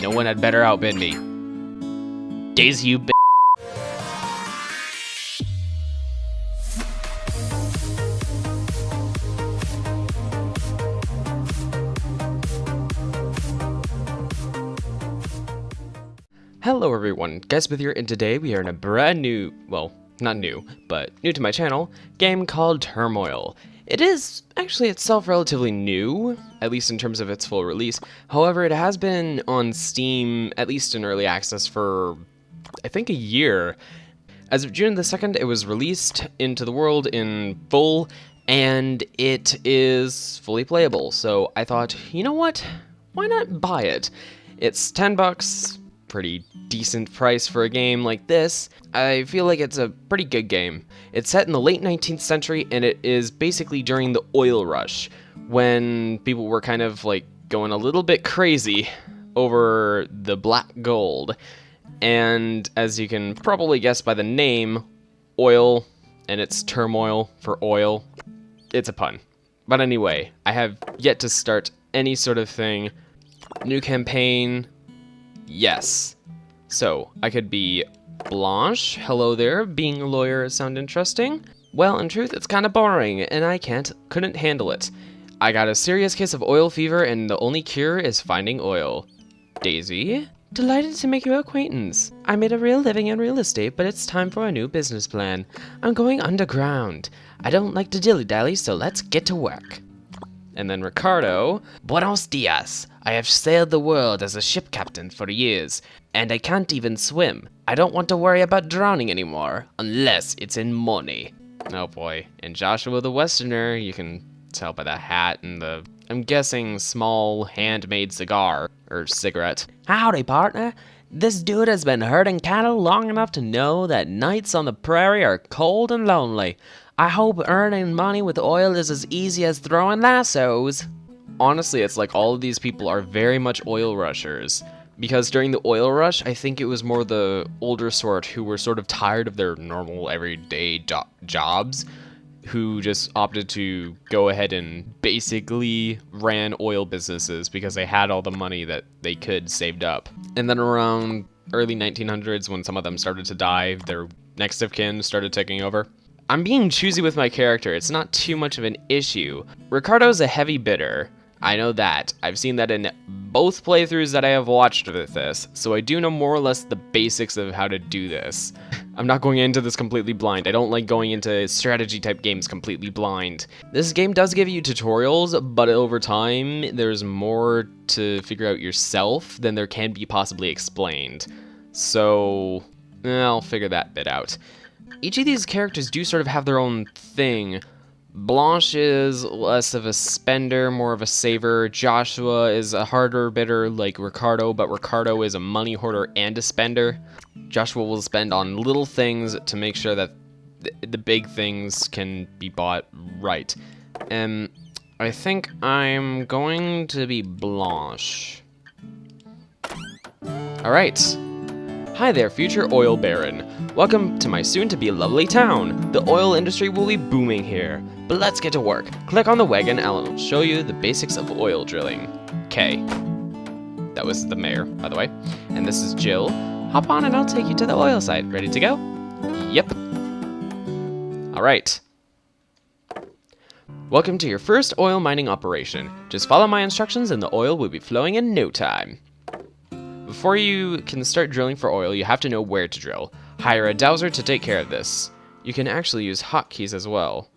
No one had better outbid me. Daisy, you bitch. Hello everyone, Guysmith here, and today we are in a brand new, well, not new, but new to my channel, game called Turmoil. It is actually itself relatively new, at least in terms of its full release. However, it has been on Steam, at least in early access, for I think a year. As of June the 2nd, it was released into the world in full, and it is fully playable. So I thought, you know what? Why not buy it? It's $10. Pretty decent price for a game like this. I feel like it's a pretty good game. It's set in the late 19th century, and it is basically during the oil rush, when people were kind of like going a little bit crazy over the black gold. And as you can probably guess by the name, oil, and it's turmoil for oil, it's a pun. But anyway, I have yet to start any sort of thing. New campaign. Yes. So, I could be Blanche. Hello there. Being a lawyer sound interesting? Well, in truth, it's kind of boring, and I couldn't handle it. I got a serious case of oil fever, and the only cure is finding oil. Daisy? Delighted to make your acquaintance. I made a real living in real estate, but it's time for a new business plan. I'm going underground. I don't like to dilly-dally, so let's get to work. And then Ricardo, Buenos dias. I have sailed the world as a ship captain for years, and I can't even swim. I don't want to worry about drowning anymore, unless it's in money. Oh boy. And Joshua the Westerner, you can tell by the hat and the, I'm guessing, small handmade cigar, or cigarette. Howdy, partner. This dude has been herding cattle long enough to know that nights on the prairie are cold and lonely. I hope earning money with oil is as easy as throwing lassos. Honestly, it's like all of these people are very much oil rushers. Because during the oil rush, I think it was more the older sort who were sort of tired of their normal everyday jobs, who just opted to go ahead and basically ran oil businesses because they had all the money that they could saved up. And then around early 1900s, when some of them started to die, their next of kin started taking over. I'm being choosy with my character, it's not too much of an issue. Ricardo's a heavy bidder, I know that. I've seen that in both playthroughs that I have watched with this, so I do know more or less the basics of how to do this. I'm not going into this completely blind. I don't like going into strategy type games completely blind. This game does give you tutorials, but over time, there's more to figure out yourself than there can be possibly explained. So, I'll figure that bit out. Each of these characters do sort of have their own thing. Blanche is less of a spender, more of a saver. Joshua is a harder bidder like Ricardo, but Ricardo is a money hoarder and a spender. Joshua will spend on little things to make sure that the big things can be bought right. I think I'm going to be Blanche. Alright. Hi there, future oil baron. Welcome to my soon-to-be lovely town. The oil industry will be booming here. But let's get to work. Click on the wagon and I'll show you the basics of oil drilling. Okay. That was the mayor, by the way. And this is Jill. Hop on and I'll take you to the oil site. Ready to go? Yep. Alright. Welcome to your first oil mining operation. Just follow my instructions and the oil will be flowing in no time. Before you can start drilling for oil, you have to know where to drill. Hire a dowser to take care of this. You can actually use hotkeys as well.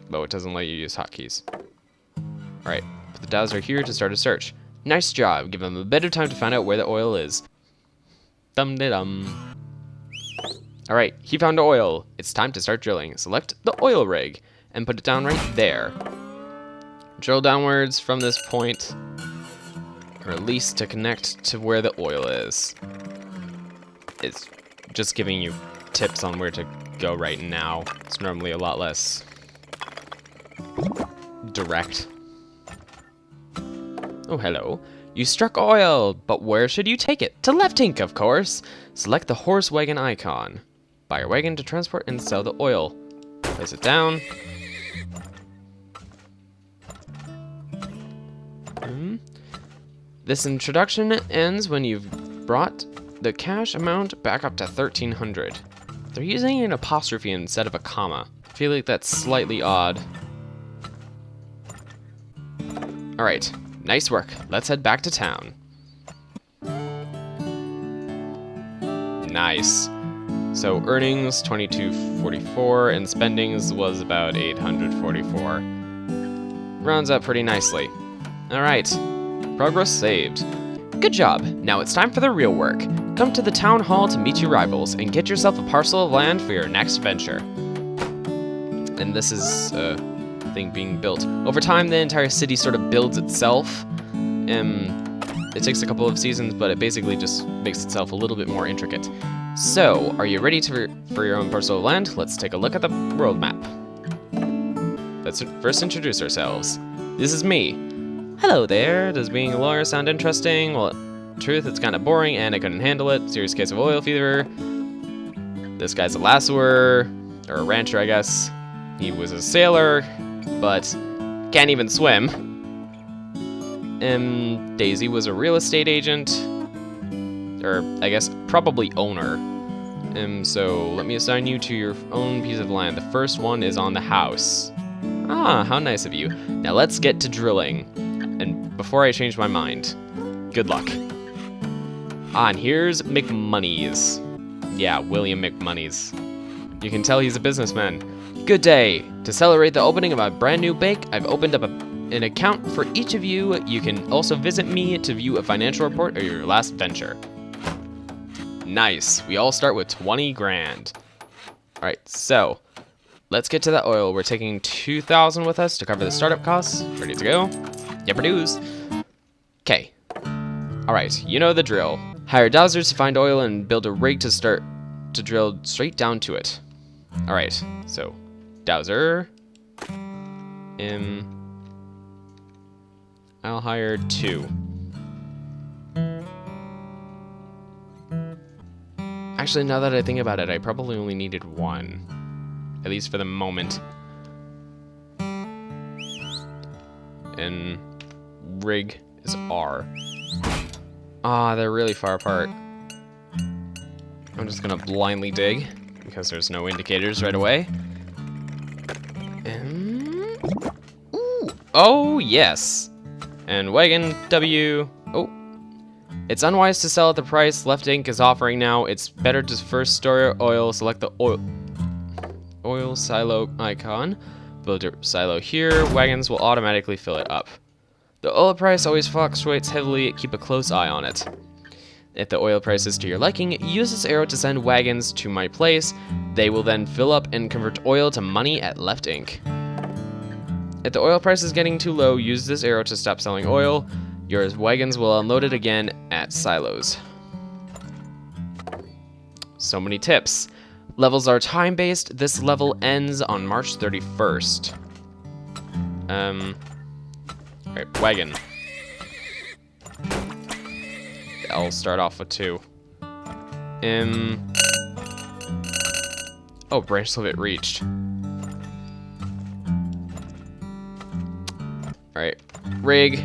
But it doesn't let you use hotkeys. Alright, put the dowser here to start a search. Nice job, give them a bit of time to find out where the oil is. Dum-de-dum. Alright, he found oil. It's time to start drilling. Select the oil rig and put it down right there. Drill downwards from this point, or at least to connect to where the oil is. It's just giving you tips on where to go right now. It's normally a lot less direct. Oh, hello. You struck oil, but where should you take it? To Left Ink, of course. Select the horse wagon icon. Buy a wagon to transport and sell the oil. Place it down. This introduction ends when you've brought the cash amount back up to 1,300. They're using an apostrophe instead of a comma. I feel like that's slightly odd. Alright, nice work. Let's head back to town. Nice. So earnings 2244 and spendings was about 844. Rounds up pretty nicely. Alright, progress saved. Good job. Now it's time for the real work. Come to the town hall to meet your rivals and get yourself a parcel of land for your next venture. And this is a thing being built. Over time, the entire city sort of builds itself. It takes a couple of seasons, but it basically just makes itself a little bit more intricate. So, are you ready for your own parcel of land? Let's take a look at the world map. Let's first introduce ourselves. This is me. Hello there. Does being a lawyer sound interesting? Well, truth, it's kind of boring and I couldn't handle it. Serious case of oil fever. This guy's a lassoer, or a rancher, I guess. He was a sailor, but can't even swim. Daisy was a real estate agent, or I guess probably owner. So let me assign you to your own piece of land. The first one is on the house. Ah, how nice of you. Now let's get to drilling. And before I change my mind, good luck. Ah, and here's McMoney's. Yeah, William McMoney's. You can tell he's a businessman. Good day. To celebrate the opening of my brand new bank, I've opened up an account for each of you. You can also visit me to view a financial report of your last venture. Nice. We all start with 20 grand. All right, so let's get to that oil. We're taking 2,000 with us to cover the startup costs. Ready to go? Yep-a-doos. Okay. All right, you know the drill. Hire dowsers to find oil and build a rig to start to drill straight down to it. All right, so dowser. I'll hire 2. Actually, now that I think about it, I probably only needed 1. At least for the moment. And rig is R. Ah, they're really far apart. I'm just gonna blindly dig, because there's no indicators right away. Ooh, oh, yes! And wagon W. Oh. It's unwise to sell at the price Left Ink is offering now. It's better to first store your oil. Select the oil silo icon. Build your silo here. Wagons will automatically fill it up. The oil price always fluctuates heavily. Keep a close eye on it. If the oil price is to your liking, use this arrow to send wagons to my place. They will then fill up and convert oil to money at Left Ink. If the oil price is getting too low, use this arrow to stop selling oil. Your wagons will unload it again at silos. So many tips. Levels are time-based. This level ends on March 31st. Alright, wagon. I'll start off with 2. Oh, branch limit reached. Alright, rig.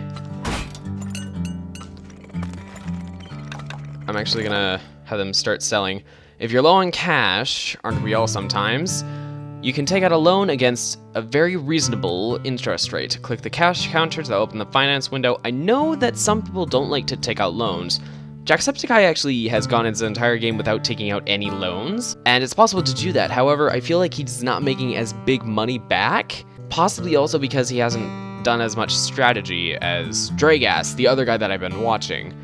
I'm actually gonna have them start selling. If you're low on cash, aren't we all sometimes? You can take out a loan against a very reasonable interest rate. Click the cash counter to open the finance window. I know that some people don't like to take out loans. Jacksepticeye actually has gone his entire game without taking out any loans, and it's possible to do that. However, I feel like he's not making as big money back, possibly also because he hasn't done as much strategy as Dragas, the other guy that I've been watching.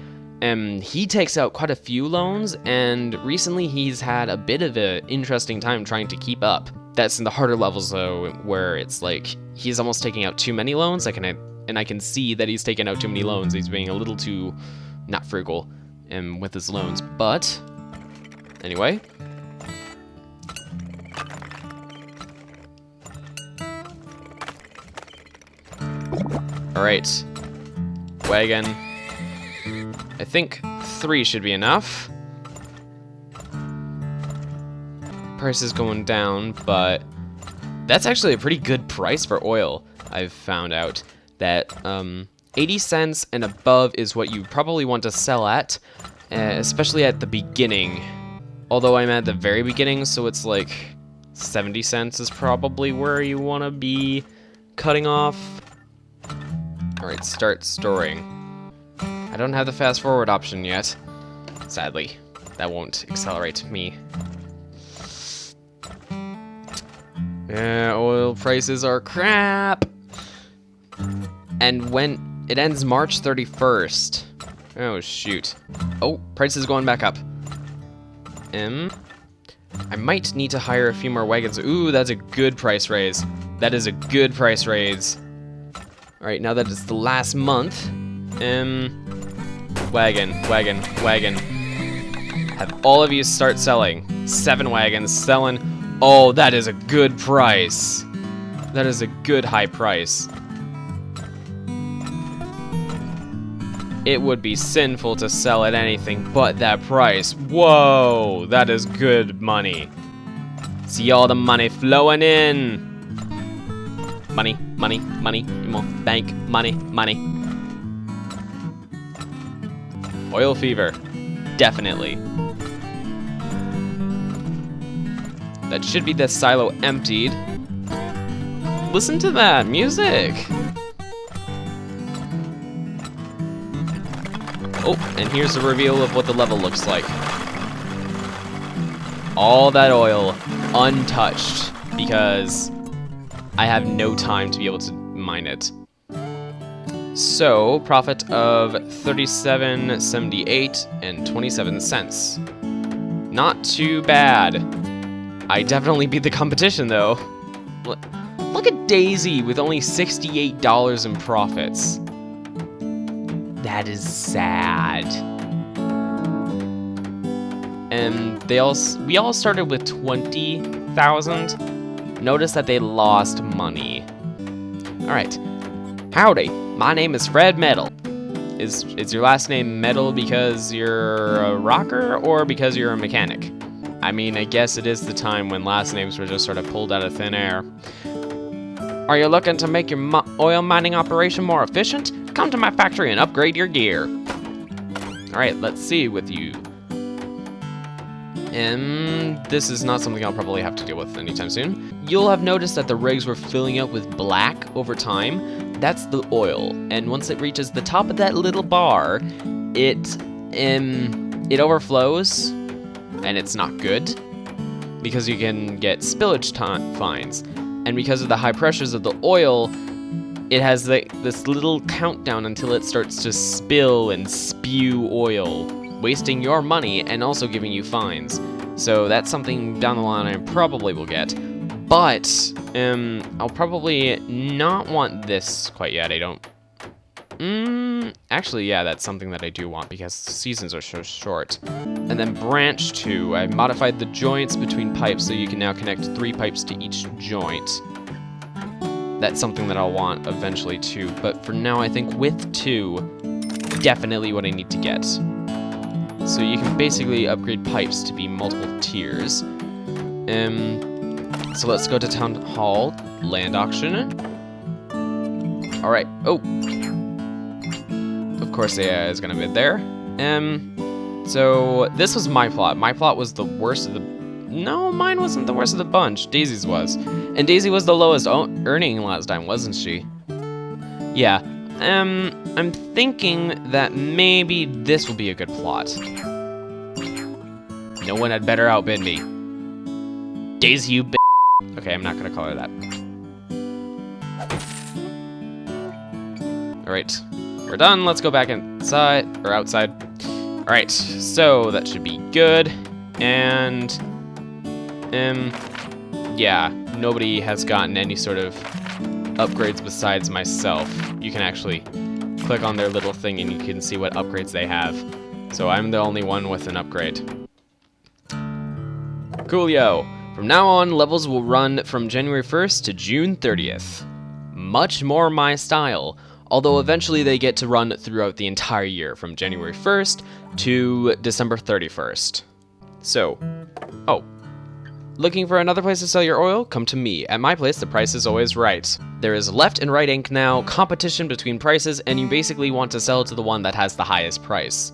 He takes out quite a few loans, and recently he's had a bit of an interesting time trying to keep up. That's in the harder levels though, where it's like he's almost taking out too many loans. I can see that he's taking out too many loans. He's being a little too not frugal with his loans. But anyway, all right, wagon. I think 3 should be enough. Price is going down, but that's actually a pretty good price for oil. I've found out that 80 cents and above is what you probably want to sell at, especially at the beginning. Although I'm at the very beginning, so it's like 70 cents is probably where you want to be cutting off. Alright, start storing. I don't have the fast forward option yet, sadly. That won't accelerate me. Yeah, oil prices are crap. And when it ends March 31st. Oh, shoot. Oh, prices going back up. I might need to hire a few more wagons. Ooh, that's a good price raise. That is a good price raise. Alright, now that it's the last month. Wagon. Have all of you start selling. 7 wagons selling. Oh, that is a good price. That is a good high price. It would be sinful to sell at anything but that price. Whoa, that is good money. See all the money flowing in. Money, come on, bank, money. Oil fever, definitely. That should be the silo emptied. Listen to that music. Oh, and here's the reveal of what the level looks like. All that oil untouched because I have no time to be able to mine it. So, profit of 37.78 and 27 cents. Not too bad. I definitely beat the competition though. Look at Daisy with only $68 in profits. That is sad. And we all started with 20,000. Notice that they lost money. All right. Howdy, my name is Fred Metal. Is your last name Metal because you're a rocker or because you're a mechanic? I mean, I guess it is the time when last names were just sort of pulled out of thin air. Are you looking to make your oil mining operation more efficient? Come to my factory and upgrade your gear. Alright, let's see with you. This is not something I'll probably have to deal with anytime soon. You'll have noticed that the rigs were filling up with black over time. That's the oil. And once it reaches the top of that little bar, it overflows, and it's not good because you can get spillage fines. And because of the high pressures of the oil, it has this little countdown until it starts to spill and spew oil, wasting your money and also giving you fines. So that's something down the line I probably will get. But I'll probably not want this quite yet. I don't. Actually, yeah, that's something that I do want because seasons are so short. And then branch 2, I modified the joints between pipes so you can now connect 3 pipes to each joint. That's something that I'll want eventually too, but for now I think with 2, definitely what I need to get. So you can basically upgrade pipes to be multiple tiers. So let's go to Town Hall, land auction. Alright, oh. Of course AI is gonna bid there. So this was my plot. My plot was the worst of the... No, mine wasn't the worst of the bunch. Daisy's was. And Daisy was the lowest earning last time, wasn't she? Yeah. I'm thinking that maybe this will be a good plot. No one had better outbid me. Daisy, you b****. Okay, I'm not gonna call her that. Alright. We're done. Let's go back inside, or outside. Alright, so that should be good. And... yeah, nobody has gotten any sort of upgrades besides myself. You can actually click on their little thing and you can see what upgrades they have. So I'm the only one with an upgrade. Coolio! From now on, levels will run from January 1st to June 30th. Much more my style, although eventually they get to run throughout the entire year, from January 1st to December 31st. So, oh. Looking for another place to sell your oil? Come to me. At my place, the price is always right. There is left and right ink now, competition between prices, and you basically want to sell to the one that has the highest price.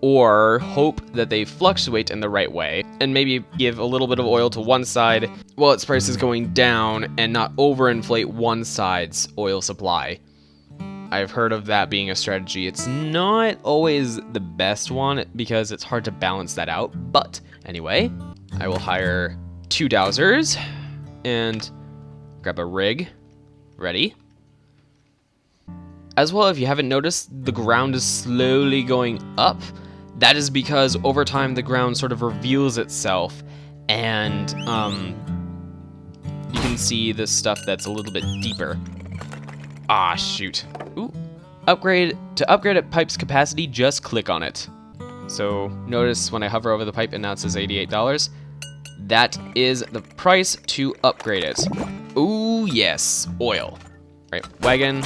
Or hope that they fluctuate in the right way, and maybe give a little bit of oil to one side while its price is going down, and not overinflate one side's oil supply. I've heard of that being a strategy. It's not always the best one, because it's hard to balance that out, but anyway, I will hire 2 dowsers, and grab a rig. Ready? As well, if you haven't noticed, the ground is slowly going up. That is because over time the ground sort of reveals itself, and you can see the stuff that's a little bit deeper. Ah, shoot. Ooh. To upgrade a pipe's capacity, just click on it. So notice when I hover over the pipe, and now it says $88. That is the price to upgrade it. Ooh, yes, oil. Right, wagon,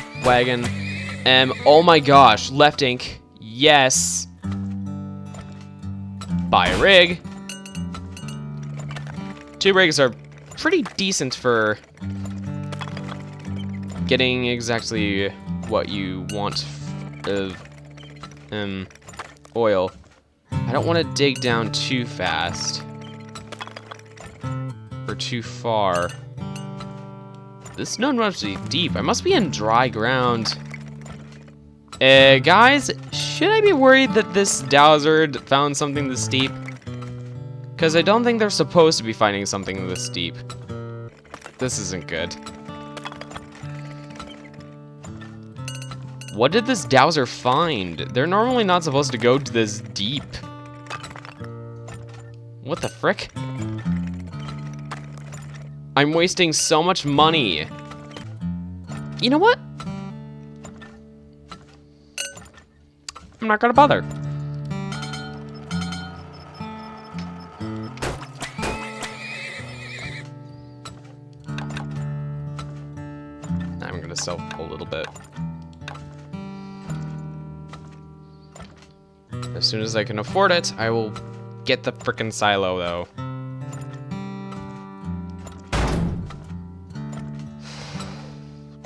oh my gosh, left ink, yes. Buy a rig. 2 rigs are pretty decent for getting exactly what you want of oil. I don't want to dig down too fast or too far. This none must be deep. I must be in dry ground. Guys, should I be worried that this dowser found something this deep? Because I don't think they're supposed to be finding something this deep. This isn't good. What did this dowser find? They're normally not supposed to go to this deep. What the frick? I'm wasting so much money. You know what? I'm not gonna bother. I'm gonna sell a little bit. As soon as I can afford it, I will get the frickin' silo, though.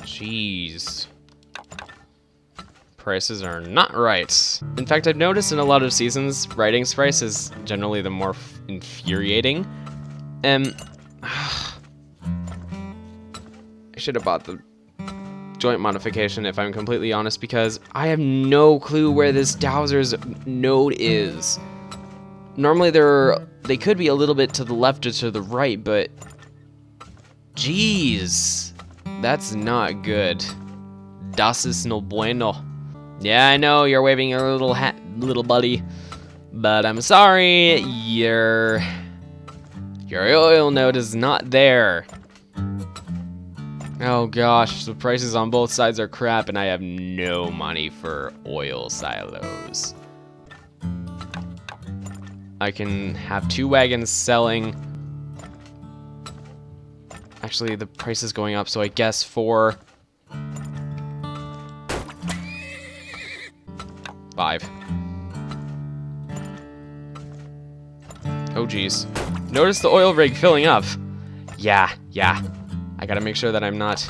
Jeez. Prices are not right. In fact, I've noticed in a lot of seasons, writing's price is generally the more infuriating. I should have bought the joint modification, if I'm completely honest, because I have no clue where this dowser's node is. Normally they could be a little bit to the left or to the right, but jeez, that's not good. Das ist no bueno. Yeah, I know you're waving your little hat, little buddy, but I'm sorry, your oil node is not there. Oh gosh, the prices on both sides are crap, and I have no money for oil silos. I can have 2 wagons selling. Actually, the price is going up, so I guess 4. 5. Oh geez. Notice the oil rig filling up. Yeah. I gotta make sure that I'm not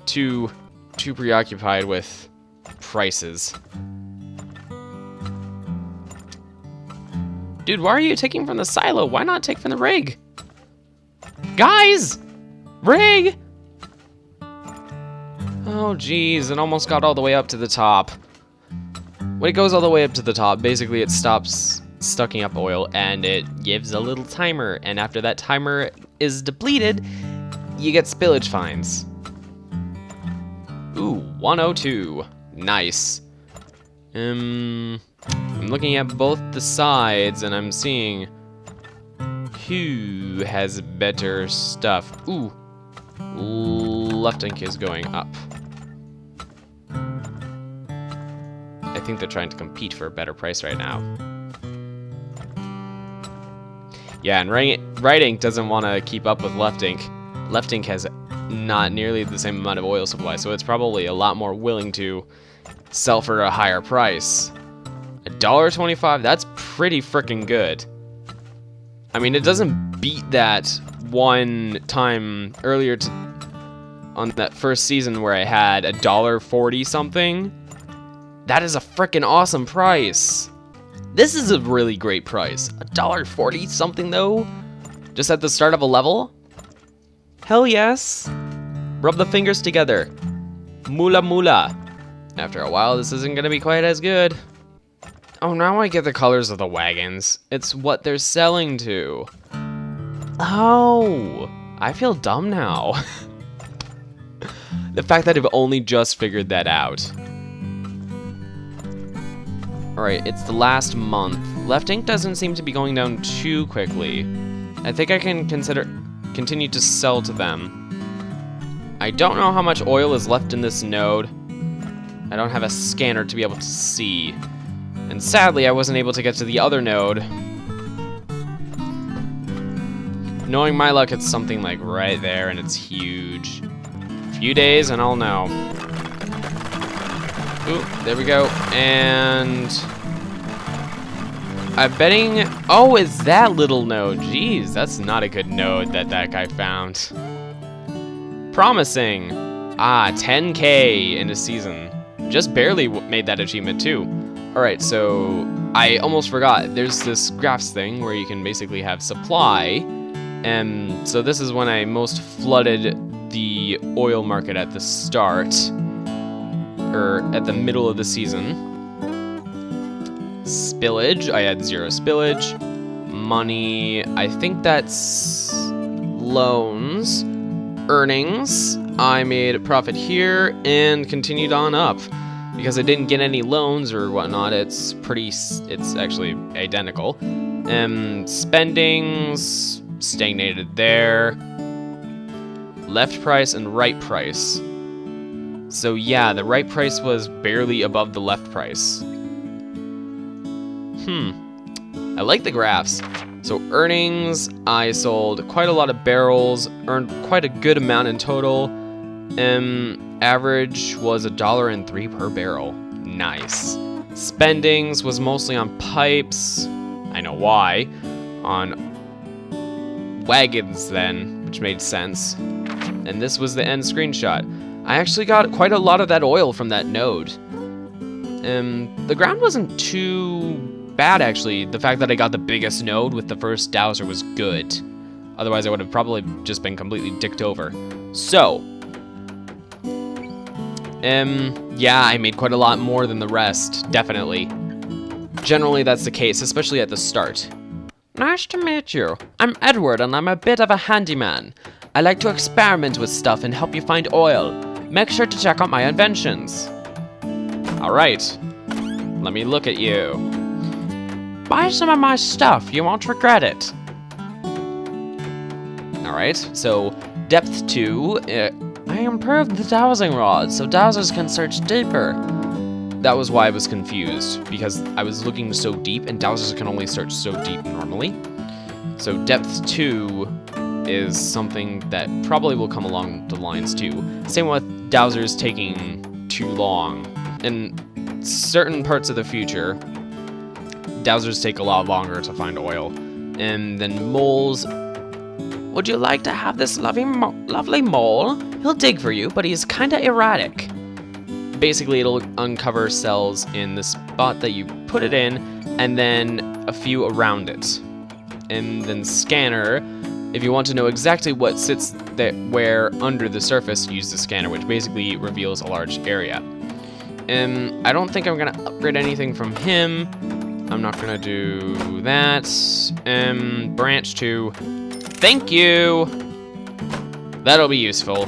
too preoccupied with prices. Dude, why are you taking from the silo? Why not take from the rig? Guys! Rig! Oh geez, it almost got all the way up to the top. When it goes all the way up to the top, basically it stops sucking up oil and it gives a little timer, and after that timer is depleted, you get spillage fines. Ooh, 102. Nice. I'm looking at both the sides and I'm seeing who has better stuff. Ooh, left ink is going up. I think they're trying to compete for a better price right now. Yeah, and right ink doesn't want to keep up with left ink. Left ink has not nearly the same amount of oil supply, so it's probably a lot more willing to sell for a higher price. $1.25, that's pretty freaking good. I mean, it doesn't beat that one time earlier on that first season where I had $1.40 something. That is a freaking awesome price. This is a really great price. $1.40 something though? Just at the start of a level? Hell yes. Rub the fingers together. Mula mula. After a while, this isn't gonna be quite as good. Oh, now I get the colors of the wagons. It's what they're selling to. Oh, I feel dumb now. The fact that I've only just figured that out. Alright, it's the last month. Left ink doesn't seem to be going down too quickly. I think I can continue to sell to them. I don't know how much oil is left in this node. I don't have a scanner to be able to see. And sadly, I wasn't able to get to the other node. Knowing my luck, it's something like right there, and it's huge. A few days, and I'll know. Ooh, there we go. And I'm betting... Oh, it's that little node. Jeez, that's not a good node that guy found. Promising. Ah, 10K in a season. Just barely made that achievement, too. Alright, so I almost forgot. There's this graphs thing where you can basically have supply. And so this is when I most flooded the oil market at the start. Or at the middle of the season. Spillage, I had 0 spillage. Money, I think that's loans. Earnings, I made a profit here and continued on up. Because I didn't get any loans or whatnot, it's actually identical. Spendings, stagnated there. Left price and right price. So yeah, the right price was barely above the left price. I like the graphs. So earnings, I sold quite a lot of barrels, earned quite a good amount in total. Average was $1.03 per barrel. Nice. Spendings was mostly on pipes. I know why. On wagons then, which made sense. And this was the end screenshot. I actually got quite a lot of that oil from that node. The ground wasn't too bad, actually. The fact that I got the biggest node with the first dowser was good. Otherwise, I would have probably just been completely dicked over. So, yeah, I made quite a lot more than the rest, definitely. Generally, that's the case, especially at the start. Nice to meet you. I'm Edward, and I'm a bit of a handyman. I like to experiment with stuff and help you find oil. Make sure to check out my inventions. Alright, let me look at you. Buy some of my stuff, you won't regret it. Alright, so depth 2, I improved the dowsing rod so dowsers can search deeper. That was why I was confused, because I was looking so deep and dowsers can only search so deep normally. So depth 2 is something that probably will come along the lines too. Same with dowsers taking too long. In certain parts of the future, dowsers take a lot longer to find oil. And then moles. Would you like to have this lovely mole? He'll dig for you, but he's kinda erratic. Basically, it'll uncover cells in the spot that you put it in, and then a few around it. And then scanner, if you want to know exactly what sits where under the surface, use the scanner, which basically reveals a large area. I don't think I'm gonna upgrade anything from him. I'm not gonna do that. Branch 2. Thank you! That'll be useful.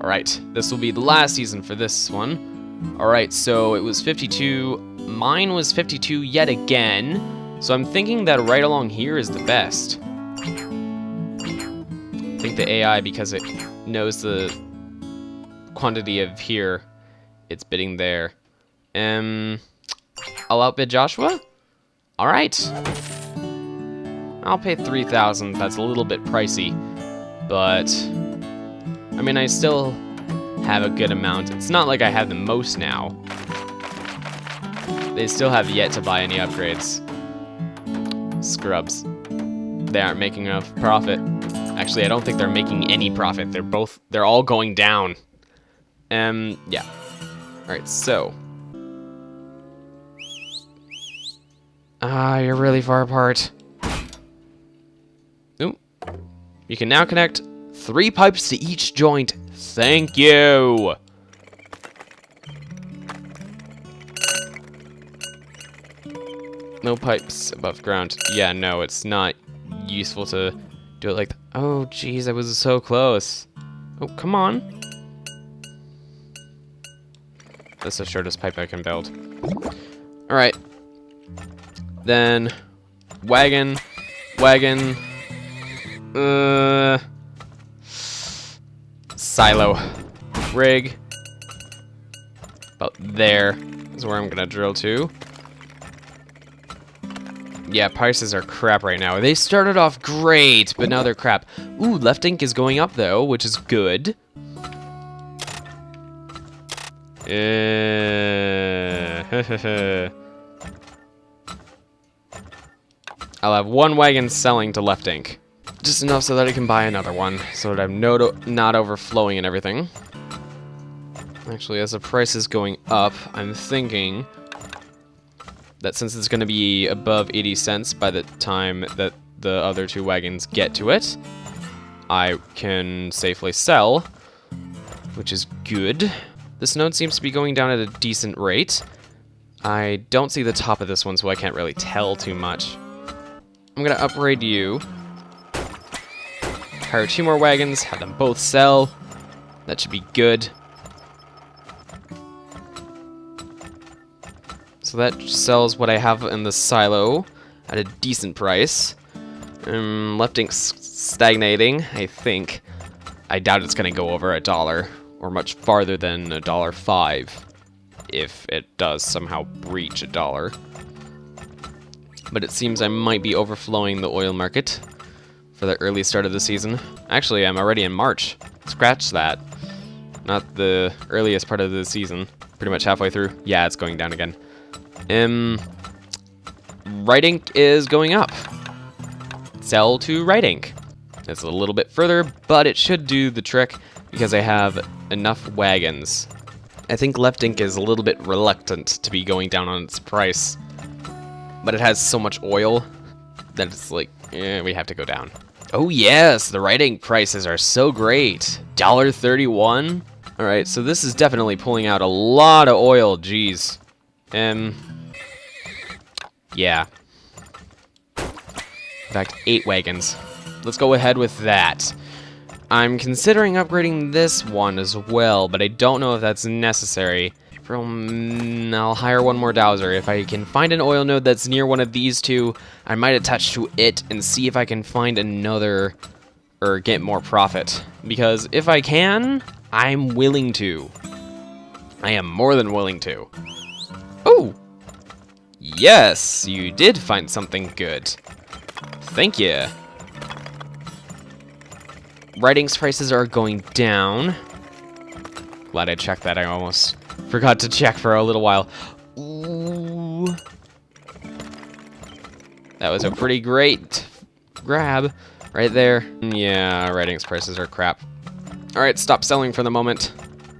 Alright, this will be the last season for this one. Alright, so it was 52. Mine was 52 yet again. So I'm thinking that right along here is the best. I think the AI, because it knows the quantity of here, it's bidding there. I'll outbid Joshua? Alright. I'll pay 3,000. That's a little bit pricey. But, I mean, I still have a good amount. It's not like I have the most now. They still have yet to buy any upgrades. Scrubs. they aren't making enough profit. Actually, I don't think they're making any profit. They're all going down. Yeah. Alright, so. You're really far apart. Ooh. You can now connect 3 pipes to each joint. Thank you! No pipes above ground. Yeah, no, it's not useful to do it like that. Oh, jeez, I was so close. Oh, come on. That's the shortest pipe I can build. Alright. Then, wagon, silo, rig. About there is where I'm gonna drill to. Yeah, prices are crap right now. They started off great, but now they're crap. Ooh, left ink is going up though, which is good. I'll have 1 wagon selling to left ink. Just enough so that I can buy another one, so that I'm not overflowing and everything. Actually, as the price is going up, I'm thinking that since it's going to be above 80 cents by the time that the other 2 wagons get to it, I can safely sell, which is good. This node seems to be going down at a decent rate. I don't see the top of this one, so I can't really tell too much. I'm going to upgrade you. Hire 2 more wagons, have them both sell. That should be good. So that sells what I have in the silo at a decent price. Left ink's stagnating, I think. I doubt it's going to go over $1 or much farther than $1.05 if it does somehow breach $1. But it seems I might be overflowing the oil market for the early start of the season. Actually, I'm already in March. Scratch that. Not the earliest part of the season. Pretty much halfway through. Yeah, it's going down again. Right ink is going up. Sell to right ink. It's a little bit further, but it should do the trick because I have enough wagons. I think left ink is a little bit reluctant to be going down on its price, but it has so much oil that it's like, we have to go down. Oh yes, the right ink prices are so great. $1.31. All right, so this is definitely pulling out a lot of oil. Geez. Yeah. In fact, 8 wagons. Let's go ahead with that. I'm considering upgrading this one as well, but I don't know if that's necessary. I'll hire 1 more dowser. If I can find an oil node that's near one of these 2, I might attach to it and see if I can find another or get more profit. Because if I can, I'm willing to. I am more than willing to. Oh! Yes, you did find something good. Thank you. Right ink's prices are going down. Glad I checked that. I almost forgot to check for a little while. Ooh. That was a pretty great grab right there. Yeah, right ink's prices are crap. Alright, stop selling for the moment.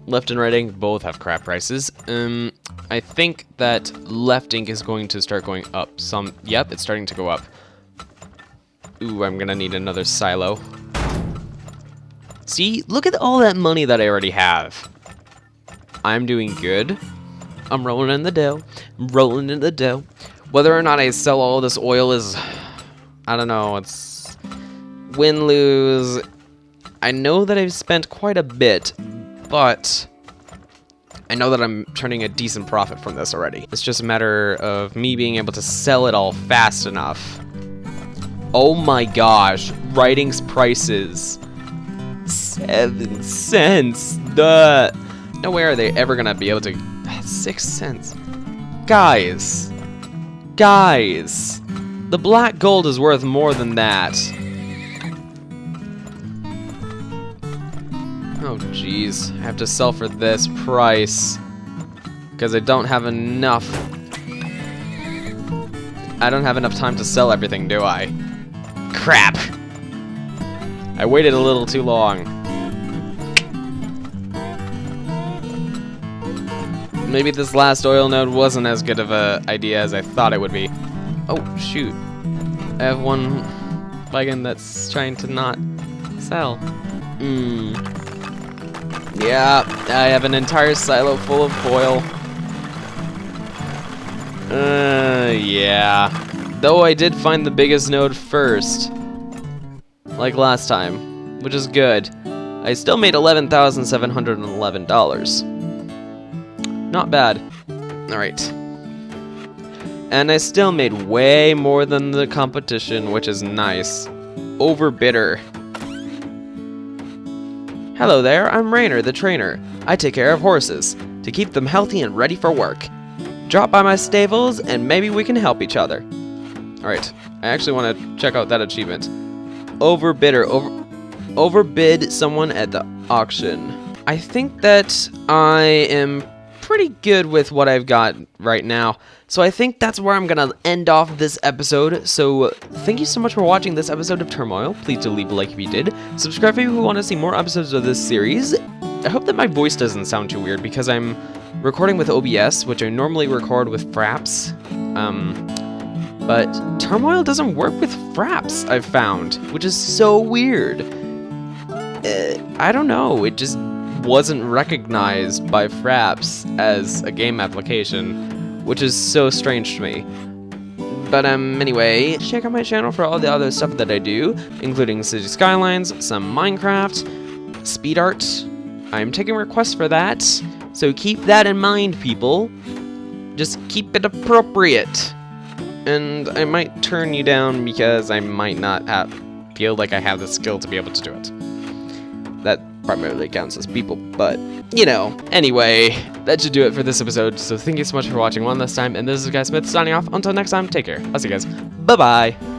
Left and right ink both have crap prices. I think that left ink is going to start going up some. Yep, it's starting to go up. Ooh, I'm gonna need another silo. See, look at all that money that I already have. I'm doing good. I'm rolling in the dough. I'm rolling in the dough. Whether or not I sell all this oil is, I don't know, it's win-lose. I know that I've spent quite a bit, but I know that I'm turning a decent profit from this already. It's just a matter of me being able to sell it all fast enough. Oh my gosh, right ink's prices. 7 cents. No way are they ever gonna be able to. 6 cents. Guys. Guys. The black gold is worth more than that. Oh jeez. I have to sell for this price. Because I don't have enough. I don't have enough time to sell everything, do I? crap! I waited a little too long. Maybe this last oil node wasn't as good of an idea as I thought it would be. Oh, shoot. I have one wagon that's trying to not sell. Yeah, I have an entire silo full of foil. Yeah. Though I did find the biggest node first. Like last time, which is good. I still made $11,711. Not bad. Alright. And I still made way more than the competition, which is nice. Overbidder. Hello there, I'm Rainer, the trainer. I take care of horses, to keep them healthy and ready for work. Drop by my stables, and maybe we can help each other. Alright, I actually want to check out that achievement. Overbidder. Overbid someone at the auction. I think that I am pretty good with what I've got right now. So I think that's where I'm gonna end off this episode. So thank you so much for watching this episode of Turmoil. Please do leave a like if you did. Subscribe if you want to see more episodes of this series. I hope that my voice doesn't sound too weird because I'm recording with OBS, which I normally record with Fraps. But Turmoil doesn't work with Fraps, I've found, which is so weird. I don't know, it just wasn't recognized by Fraps as a game application, which is so strange to me. But anyway, check out my channel for all the other stuff that I do, including City Skylines, some Minecraft, speed art. I'm taking requests for that, so keep that in mind, people. Just keep it appropriate. And I might turn you down because I might not feel like I have the skill to be able to do it. That primarily counts as people, but, you know. Anyway, that should do it for this episode, so thank you so much for watching one last time, and this is Guy Smith signing off. Until next time, take care. I'll see you guys. Bye-bye!